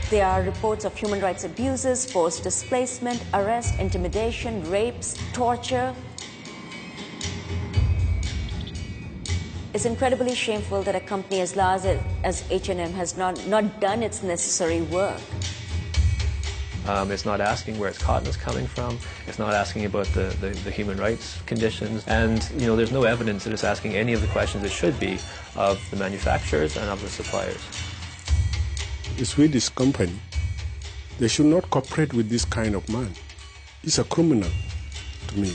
There are reports of human rights abuses, forced displacement, arrest, intimidation, rapes, torture. It's incredibly shameful that a company as large as H&M has not done its necessary work. It's not asking where its cotton is coming from. It's not asking about the human rights conditions. And, there's no evidence that it's asking any of the questions it should be of the manufacturers and of the suppliers. The Swedish company, they should not cooperate with this kind of man. He's a criminal to me.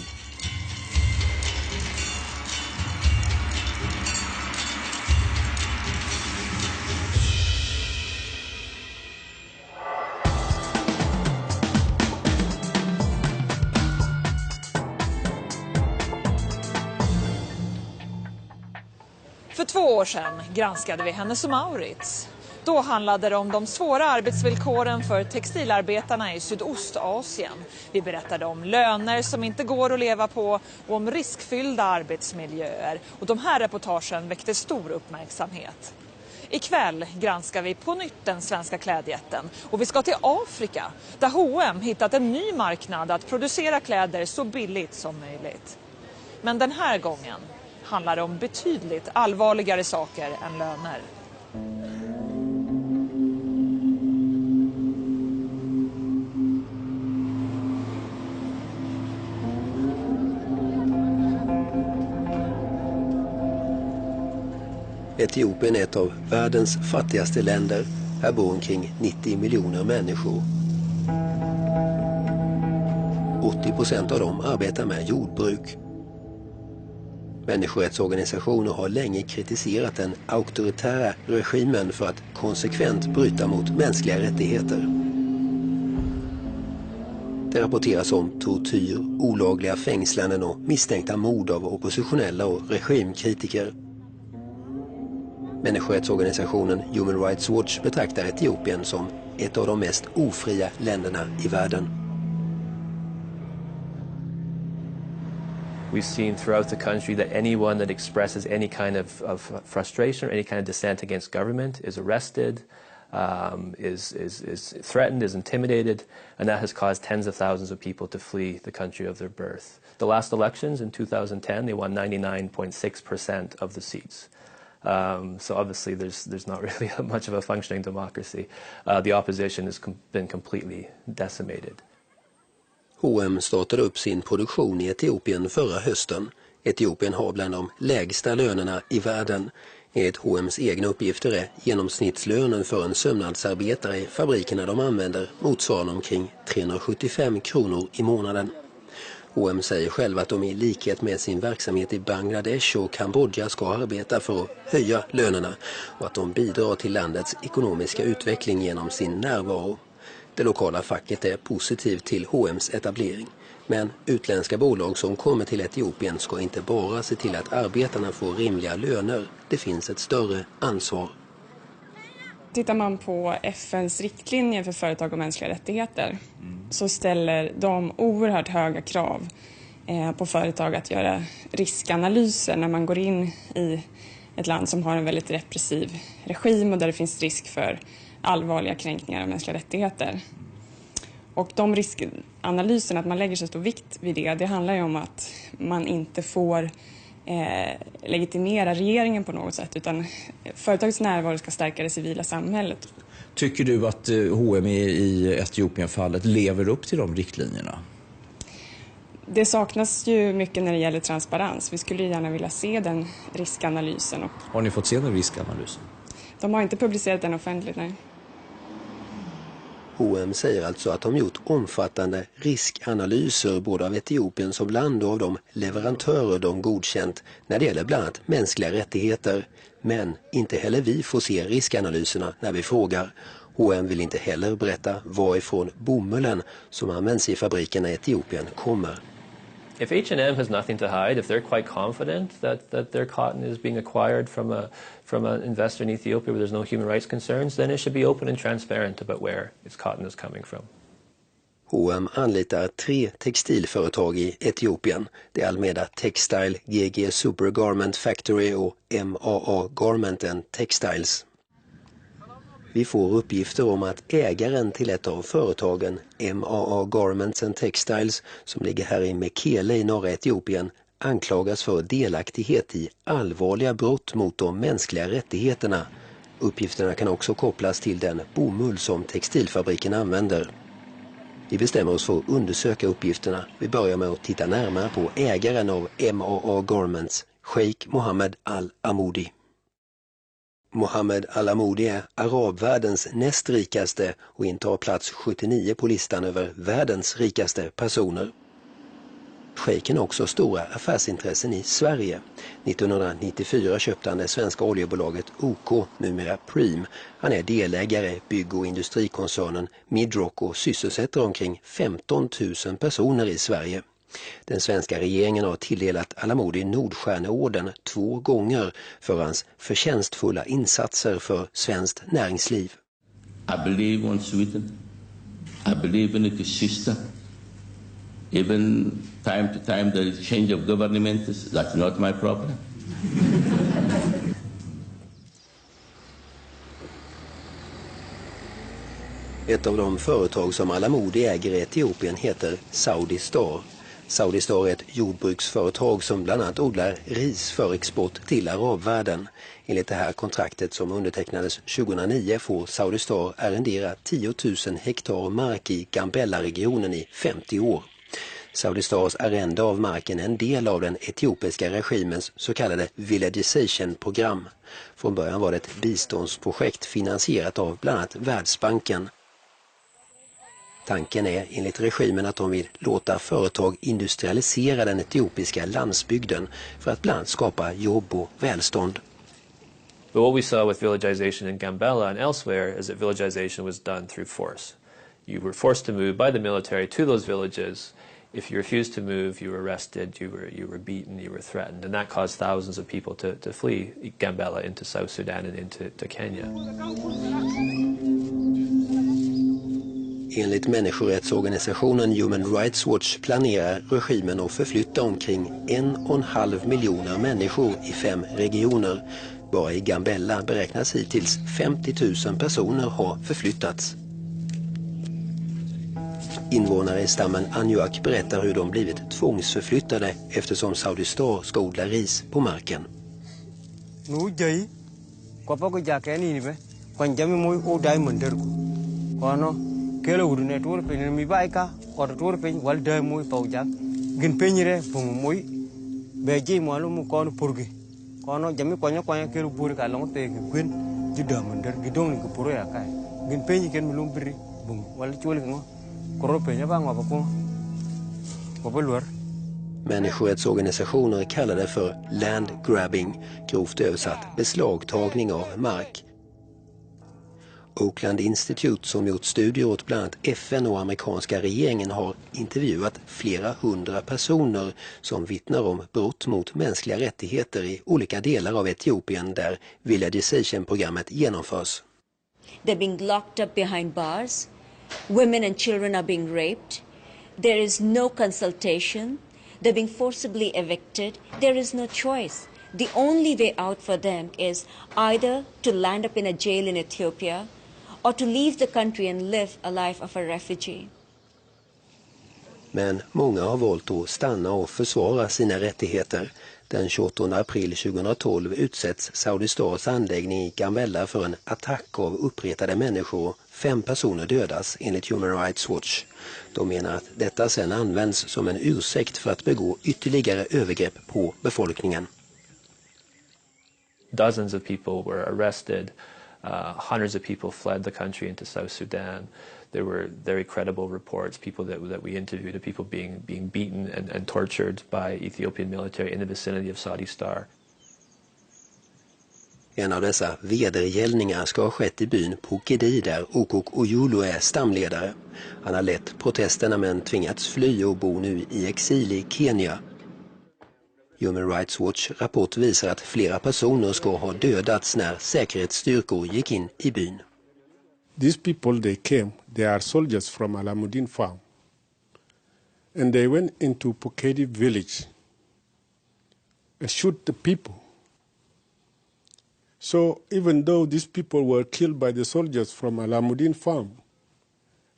För 2 år sedan granskade vi Hennes & Mauritz. Då handlade det om de svåra arbetsvillkoren för textilarbetarna i Sydostasien. Vi berättade om löner som inte går att leva på och om riskfyllda arbetsmiljöer. Och de här reportagen väckte stor uppmärksamhet. Ikväll granskar vi på nytt den svenska klädjätten och vi ska till Afrika där H&M hittat en ny marknad att producera kläder så billigt som möjligt. Men den här gången handlar det om betydligt allvarligare saker än löner. Etiopien är ett av världens fattigaste länder. Här bor omkring 90 miljoner människor. 80% av dem arbetar med jordbruk. Människorättsorganisationer har länge kritiserat den auktoritära regimen för att konsekvent bryta mot mänskliga rättigheter. Det rapporteras om tortyr, olagliga fängslanden och misstänkta mord av oppositionella och regimkritiker. Människorättsorganisationen Human Rights Watch betraktar Etiopien som ett av de mest ofria länderna i världen. We've seen throughout the country that anyone that expresses any kind of frustration or any kind of dissent against government is arrested, is threatened, is intimidated, and that has caused tens of thousands of people to flee the country of their birth. The last elections in 2010, they won 99.6% of the seats. So obviously there's not really much of a functioning democracy. The opposition has been completely decimated. H&M startade upp sin produktion i Etiopien förra hösten. Etiopien har bland de lägsta lönerna i världen. Enligt H&M's egna uppgifter är genomsnittslönen för en sömnadsarbetare i fabrikerna de använder motsvarande omkring 375 kronor i månaden. H&M säger själv att de i likhet med sin verksamhet i Bangladesh och Kambodja ska arbeta för att höja lönerna och att de bidrar till landets ekonomiska utveckling genom sin närvaro. Det lokala facket är positivt till H&M's etablering, men utländska bolag som kommer till Etiopien ska inte bara se till att arbetarna får rimliga löner. Det finns ett större ansvar. Tittar man på FNs riktlinjer för företag och mänskliga rättigheter så ställer de oerhört höga krav på företag att göra riskanalyser när man går in i ett land som har en väldigt repressiv regim och där det finns risk för allvarliga kränkningar av mänskliga rättigheter. Och de riskanalyserna, att man lägger så stor vikt vid det handlar ju om att man inte får legitimera regeringen på något sätt, utan företagets närvaro ska stärka det civila samhället. Tycker du att H&M i Etiopien-fallet lever upp till de riktlinjerna? Det saknas ju mycket när det gäller transparens. Vi skulle gärna vilja se den riskanalysen. Har ni fått se den riskanalysen? De har inte publicerat den offentligt, nej. H&M säger alltså att de gjort omfattande riskanalyser både av Etiopien som land och av de leverantörer de godkänt när det gäller bland annat mänskliga rättigheter. Men inte heller vi får se riskanalyserna när vi frågar. H&M vill inte heller berätta varifrån bomullen som används i fabrikerna i Etiopien kommer. If H&M has nothing to hide, if they're quite confident that their cotton is being acquired from an investor in Ethiopia where there's no human rights concerns, then it should be open and transparent about where its cotton is coming from. H&M anlitar 3 textilföretag i Etiopien. Det är Almeda Textile, GG Super Garment Factory och MAA Garment and Textiles. Vi får uppgifter om att ägaren till ett av företagen, MAA Garments and Textiles, som ligger här i Mekele i norra Etiopien, anklagas för delaktighet i allvarliga brott mot de mänskliga rättigheterna. Uppgifterna kan också kopplas till den bomull som textilfabriken använder. Vi bestämmer oss för att undersöka uppgifterna. Vi börjar med att titta närmare på ägaren av MAA Garments, Sheikh Mohammed Al-Amoudi. Mohammed Al-Amoudi är arabvärldens näst rikaste och intar plats 79 på listan över världens rikaste personer. Sheiken har också stora affärsintressen i Sverige. 1994 köpte han det svenska oljebolaget OK, numera Preem. Han är delägare i bygg- och industrikoncernen Midrock och sysselsätter omkring 15 000 personer i Sverige. Den svenska regeringen har tilldelat Al-Amoudi Nordstjärneorden 2 gånger för hans förtjänstfulla insatser för svenskt näringsliv. I believe in Sweden. I believe in the system. Even time to time there is change of government. That's not my problem. Ett av de företag som Al-Amoudi äger i Etiopien heter Saudi Star. Saudi Star är ett jordbruksföretag som bland annat odlar ris för export till arabvärlden. Enligt det här kontraktet som undertecknades 2009 får Saudi Star arrendera 10 000 hektar mark i Gambella-regionen i 50 år. Saudi Stars arrende av marken är en del av den etiopiska regimens så kallade villagisation-program. Från början var det ett biståndsprojekt finansierat av bland annat Världsbanken. Tanken är enligt regimen att de vill låta företag industrialisera den etiopiska landsbygden för att bland annat skapa jobb och välstånd. But what we saw with villagization in Gambella and elsewhere is that villagization was done through force. You were forced to move by the military to those villages. If you refused to move, you were arrested, you were beaten, you were threatened, and that caused thousands of people to flee Gambella into South Sudan and into Kenya. Enligt människorättsorganisationen Human Rights Watch planerar regimen att förflytta omkring 1,5 miljoner människor i 5 regioner. Bara i Gambella beräknas hittills 50 000 personer ha förflyttats. Invånare i stammen Anuak berättar hur de blivit tvångsförflyttade eftersom Saudi Star ska odla ris på marken. Människorättsorganisationer kallar det för land grabbing, grovt översatt beslagtagning av mark. Oakland Institute, som gjort studier åt bland annat FN och amerikanska regeringen, har intervjuat flera hundra personer som vittnar om brott mot mänskliga rättigheter i olika delar av Etiopien där villagization-programmet genomförs. They're being locked up behind bars. Women and children are being raped. There is no consultation. They're being forcibly evicted. There is no choice. The only way out for them is either to land up in a jail in Ethiopia or to leave the country and live a life of a refugee. Men många har valt att stanna och försvara sina rättigheter. Den 28 april 2012 utsätts Saudi Stars anläggning i Gambella för en attack av uppretade människor. 5 personer dödas enligt Human Rights Watch. De menar att detta sedan används som en ursäkt för att begå ytterligare övergrepp på befolkningen. Dozens of people were arrested. Hundreds of people fled the country into South Sudan. There were very credible reports, people that we interviewed, of people being beaten and tortured by Ethiopian military in the vicinity of Saudi Star. En av dessa vedergällningar ska ha skett i byn Pokedi där Okok Oyulu är stamledare. Han har lett protesterna men tvingats fly och bo nu i exil i Kenya. Human Rights Watch rapport visar att flera personer ska ha dödats när säkerhetsstyrkor gick in i byn. These people, they are soldiers from Alamuddin farm. And they went into Pokedi village and shoot the people. So even though these people were killed by the soldiers from Alamuddin farm,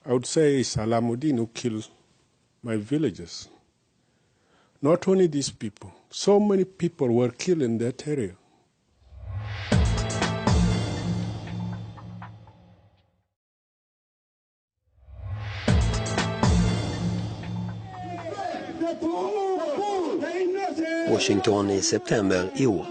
I would say it's Alamuddin who killed my villagers. Not only these people, so many people were killed in that area. Washington i september i år.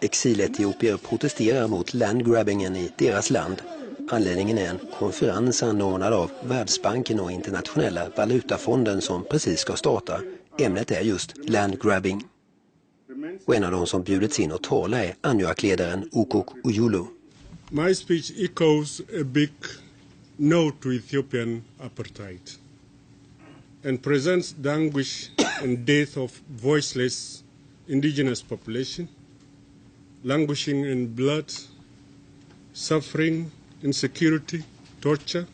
Exil-etiopier protesterar mot landgrabbingen i deras land. Anledningen är en konferens anordnad av Världsbanken och Internationella valutafonden som precis ska starta. Ämnet är just landgrabbing. Och en av de som bjudits in att tala är Anuak-ledaren Okok Ujulu. My speech echoes a big no to Ethiopian apartheid and presents the anguish and death of voiceless indigenous population, languishing in blood, suffering, insecurity, torture,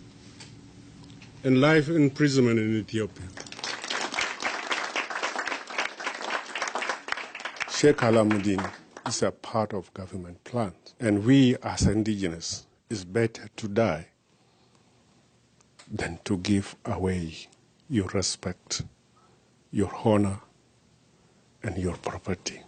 and life imprisonment in Ethiopia. Sheikh Alamuddin is a part of government plans, and we as indigenous is better to die than to give away your respect, your honor, and your property.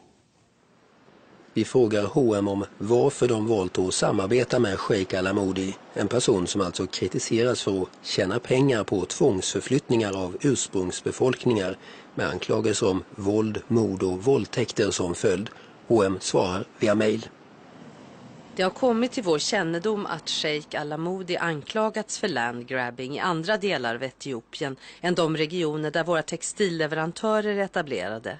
Vi frågar H&M om varför de valt att samarbeta med Sheikh Alamoudi, en person som alltså kritiseras för att tjäna pengar på tvångsförflyttningar av ursprungsbefolkningar med anklagelser om våld, mord och våldtäkter som följd. H&M svarar via mejl. Det har kommit till vår kännedom att Sheikh Alamoudi anklagats för landgrabbing i andra delar av Etiopien än de regioner där våra textilleverantörer är etablerade.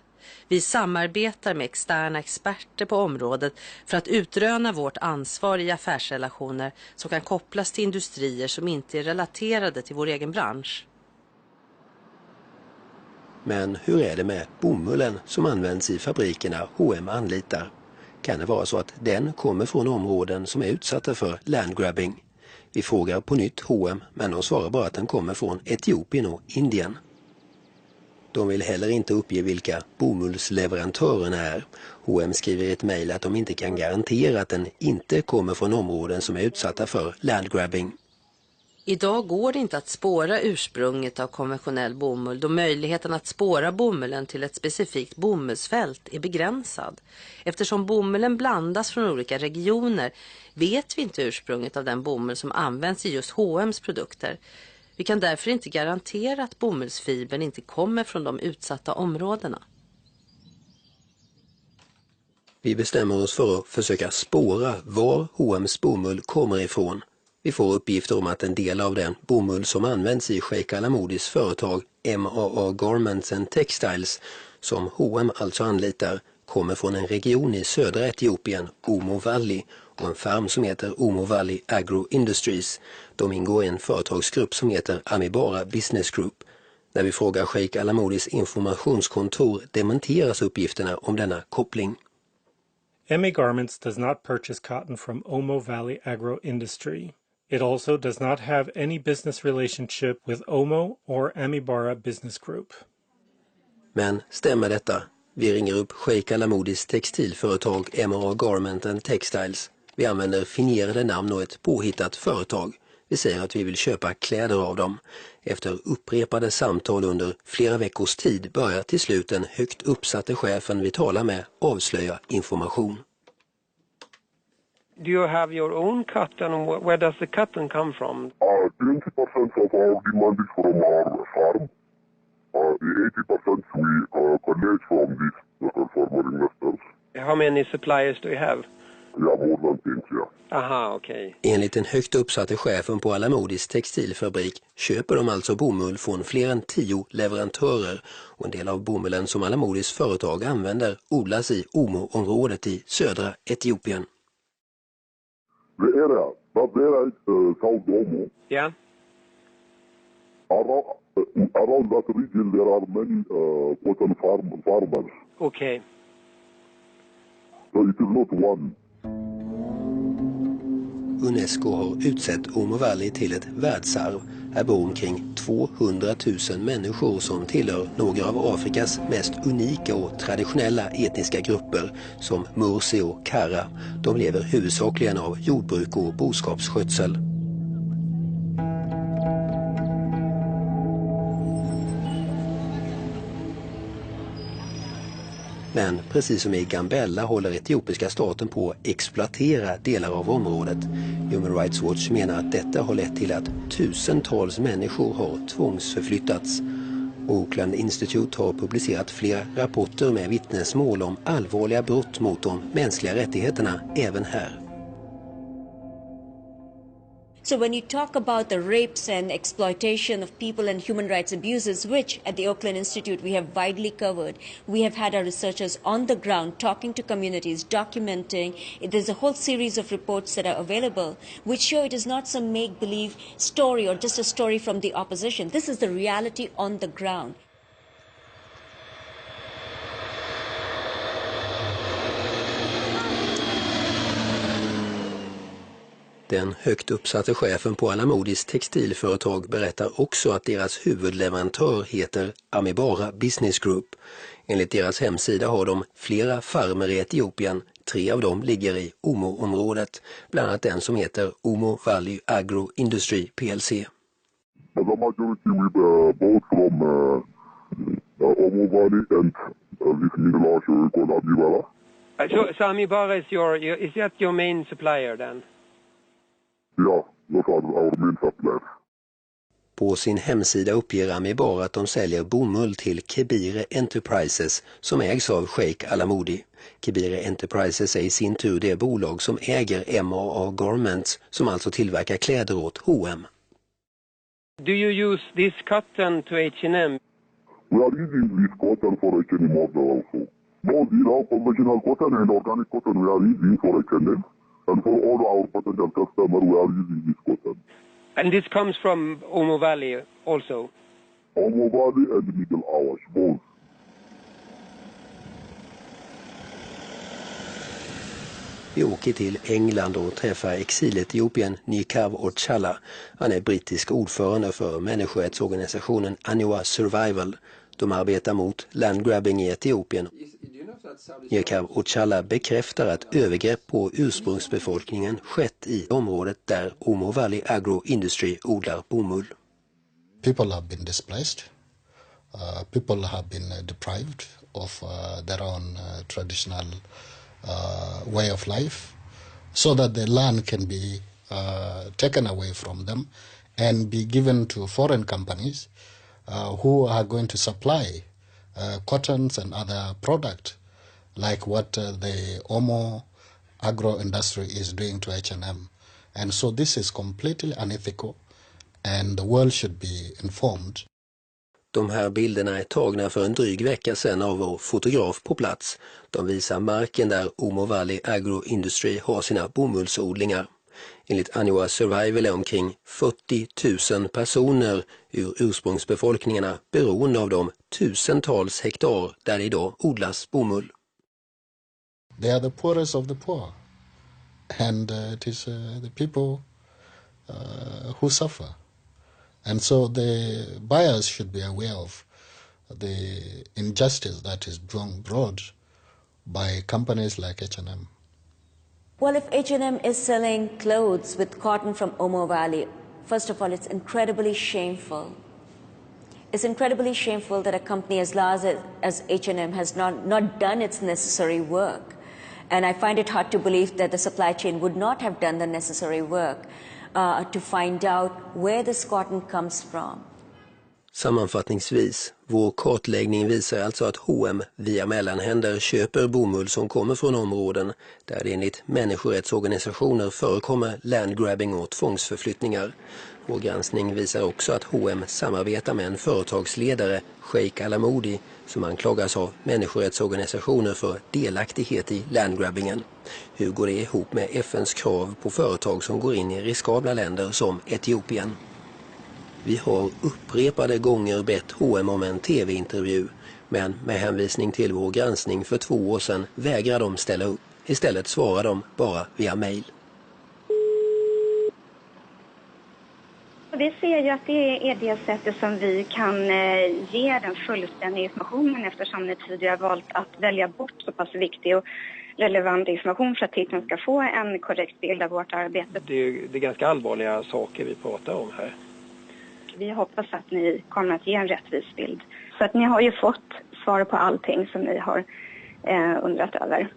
Vi samarbetar med externa experter på området för att utröna vårt ansvar i affärsrelationer som kan kopplas till industrier som inte är relaterade till vår egen bransch. Men hur är det med bomullen som används i fabrikerna H&M anlitar? Kan det vara så att den kommer från områden som är utsatta för landgrabbing? Vi frågar på nytt H&M, men de svarar bara att den kommer från Etiopien och Indien. De vill heller inte uppge vilka bomullsleverantörerna är. H&M skriver i ett mejl att de inte kan garantera att den inte kommer från områden som är utsatta för landgrabbing. Idag går det inte att spåra ursprunget av konventionell bomull då möjligheten att spåra bomullen till ett specifikt bomullsfält är begränsad. Eftersom bomullen blandas från olika regioner vet vi inte ursprunget av den bomull som används i just H&M's produkter. Vi kan därför inte garantera att bomullsfibern inte kommer från de utsatta områdena. Vi bestämmer oss för att försöka spåra var H&M's bomull kommer ifrån. Vi får uppgifter om att en del av den bomull som används i Sheikh Alamoudis företag MAA Garments and Textiles, som H&M alltså anlitar, kommer från en region i södra Etiopien, Omo Valley, och en farm som heter Omo Valley Agro Industries. De ingår i en företagsgrupp som heter Amibara Business Group. När vi frågar Sheikh Alamoudis informationskontor dementeras uppgifterna om denna koppling. MA Garments does not purchase cotton from Omo Valley Agro Industry. It also does not have any business relationship with Omo or Amibara Business Group. Men stämmer detta? Vi ringer upp Sheikh Alamoudis textilföretag MAA Garment and Textiles. Vi använder fingerade namn och ett påhittat företag. Vi säger att vi vill köpa kläder av dem. Efter upprepade samtal under flera veckors tid börjar till slut den högt uppsatte chefen vi talar med avslöja information. Do you have your own cotton? Where does the cotton come from? 20% of our demand is from our farm. 80% we collect from these farmer investors. How many suppliers do you have? Yeah, more than 10, yeah. Aha, okej. Enligt den högt uppsatte chefen på Alamoudis textilfabrik köper de alltså bomull från fler än 10 leverantörer, och en del av bomullen som Alamoudis företag använder odlas i Omo-området i södra Etiopien. The area, that area is South Omo. Yeah. Around that region there are many cotton farmers. Okay. So it is not one. UNESCO har utsett Omo Valley till ett världsarv. Här bor omkring 200 000 människor som tillhör några av Afrikas mest unika och traditionella etniska grupper som Mursi och Kara. De lever huvudsakligen av jordbruk och boskapsskötsel. Men precis som i Gambella håller etiopiska staten på att exploatera delar av området. Human Rights Watch menar att detta har lett till att tusentals människor har tvångsförflyttats. Oakland Institute har publicerat flera rapporter med vittnesmål om allvarliga brott mot de mänskliga rättigheterna även här. So when you talk about the rapes and exploitation of people and human rights abuses, which at the Oakland Institute we have widely covered, we have had our researchers on the ground talking to communities, documenting. There's a whole series of reports that are available which show it is not some make-believe story or just a story from the opposition. This is the reality on the ground. Den högt uppsatte chefen på Alamodis textilföretag berättar också att deras huvudleverantör heter Amibara Business Group. Enligt deras hemsida har de flera farmer i Etiopien. 3 av dem ligger i Omo-området, bland annat den som heter Omo Valley Agro Industry PLC. The majority we both from Omo Valley and this middle Asia called Amibara. So Amibara is that your main supplier then? Yeah, those are our main suppliers. På sin hemsida uppger Amibara att de säljer bomull till Kebire Enterprises som ägs av Sheikh Alamodi. Kebire Enterprises är i sin tur det bolag som äger MAA Garments som alltså tillverkar kläder åt H&M. Do you use this cotton to H&M? We are using this cotton for H&M model also. Both conventional cotton and organic cotton we are using for H&M. And for all our potential customers, we are using this cotton. And this comes from Omo Valley also? Omo Valley and Middle Awash, both. Vi åker till England och träffar exil-Etiopien Nykav Ochala. Han är brittisk ordförande för människorättsorganisationen Anua Survival. De arbetar mot landgrabbing i Etiopien. Nykav Ochala bekräftar att övergrepp på ursprungsbefolkningen skett i området där Omo Valley Agro Industry odlar bomull. People have been displaced. People have been deprived of their own traditional way of life so that the land can be taken away from them and be given to foreign companies who are going to supply cottons and other products like what the Omo agro industry is doing to H&M. And so this is completely unethical and the world should be informed. De här bilderna är tagna för en dryg vecka sedan av vår fotograf på plats. De visar marken där Omo Valley Agro Industry har sina bomullsodlingar. Enligt Anua Survival är omkring 40 000 personer ur ursprungsbefolkningarna beroende av de tusentals hektar där det idag odlas bomull. They are the poorest of the poor and it is the people who suffer. And so the buyers should be aware of the injustice that is brought by companies like H&M. Well, if H&M is selling clothes with cotton from Omo Valley, first of all, it's incredibly shameful. It's incredibly shameful that a company as large as H&M has not done its necessary work. And I find it hard to believe that the supply chain would not have done the necessary work to find out where this cotton comes from. Sammanfattningsvis, vår kartläggning visar alltså att H&M via mellanhänder köper bomull som kommer från områden där det enligt människorättsorganisationer förekommer landgrabbing och tvångsförflyttningar. Vår granskning visar också att H&M samarbetar med en företagsledare, Sheikh Alamodi, som anklagas av människorättsorganisationer för delaktighet i landgrabbingen. Hur går det ihop med FNs krav på företag som går in i riskabla länder som Etiopien? Vi har upprepade gånger bett H&M om en tv-intervju, men med hänvisning till vår granskning för 2 år sedan vägrar de ställa upp. Istället svarar de bara via mail. Vi ser ju att det är det sättet som vi kan ge den fullständiga informationen, eftersom ni tidigare valt att välja bort så pass viktig och relevant information för att tittarna ska få en korrekt bild av vårt arbete. Det är ganska allvarliga saker vi pratar om här. Vi hoppas att ni kommer att ge en rättvis bild. Så att ni har ju fått svar på allting som ni har undrat över.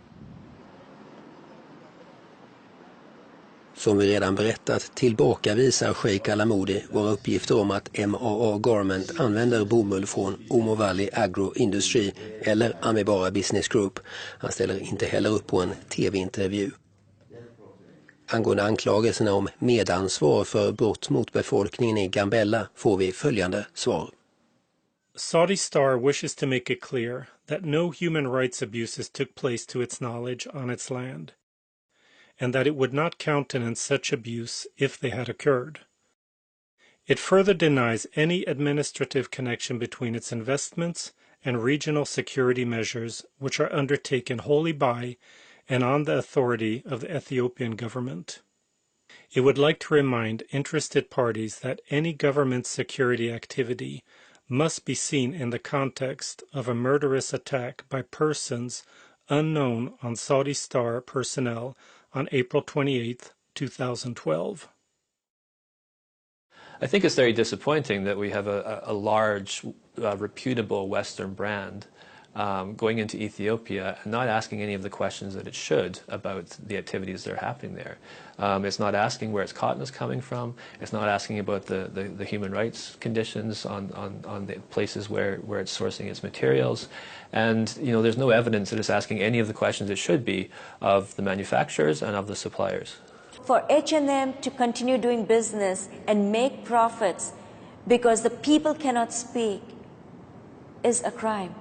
Som vi redan berättat tillbakavisar Sheikh Al-Amoudi våra uppgifter om att MAA Garment använder bomull från Omo Valley Agro Industry eller Amibara Business Group. Han ställer inte heller upp på en tv-intervju. Angående anklagelserna om medansvar för brott mot befolkningen i Gambella får vi följande svar. Saudi Star wishes to make it clear that no human rights abuses took place to its knowledge on its land, and that it would not countenance such abuse if they had occurred. It further denies any administrative connection between its investments and regional security measures which are undertaken wholly by and on the authority of the Ethiopian government. It would like to remind interested parties that any government security activity must be seen in the context of a murderous attack by persons unknown on Saudi Star personnel on April 28, 2012. I think it's very disappointing that we have a large, reputable Western brand going into Ethiopia and not asking any of the questions that it should about the activities that are happening there. It's not asking where its cotton is coming from. It's not asking about the human rights conditions on the places where it's sourcing its materials. And, you know, there's no evidence that it's asking any of the questions it should be of the manufacturers and of the suppliers. For H&M to continue doing business and make profits because the people cannot speak is a crime.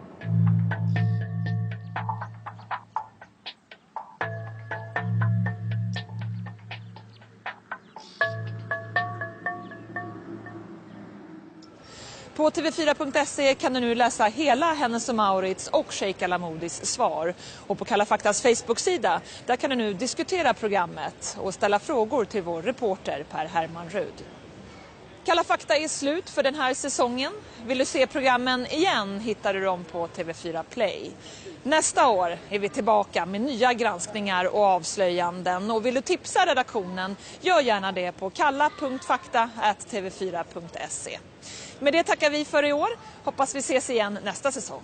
På tv4.se kan du nu läsa hela Hennes & Mauritz och Sheikh Al-Amoudis svar. Och på Kalla Faktas Facebook-sida där kan du nu diskutera programmet och ställa frågor till vår reporter Per Herman Rud. Kalla Fakta är slut för den här säsongen. Vill du se programmen igen hittar du dem på TV4 Play. Nästa år är vi tillbaka med nya granskningar och avslöjanden. Och vill du tipsa redaktionen, gör gärna det på kalla.fakta@tv4.se. Med det tackar vi för i år. Hoppas vi ses igen nästa säsong.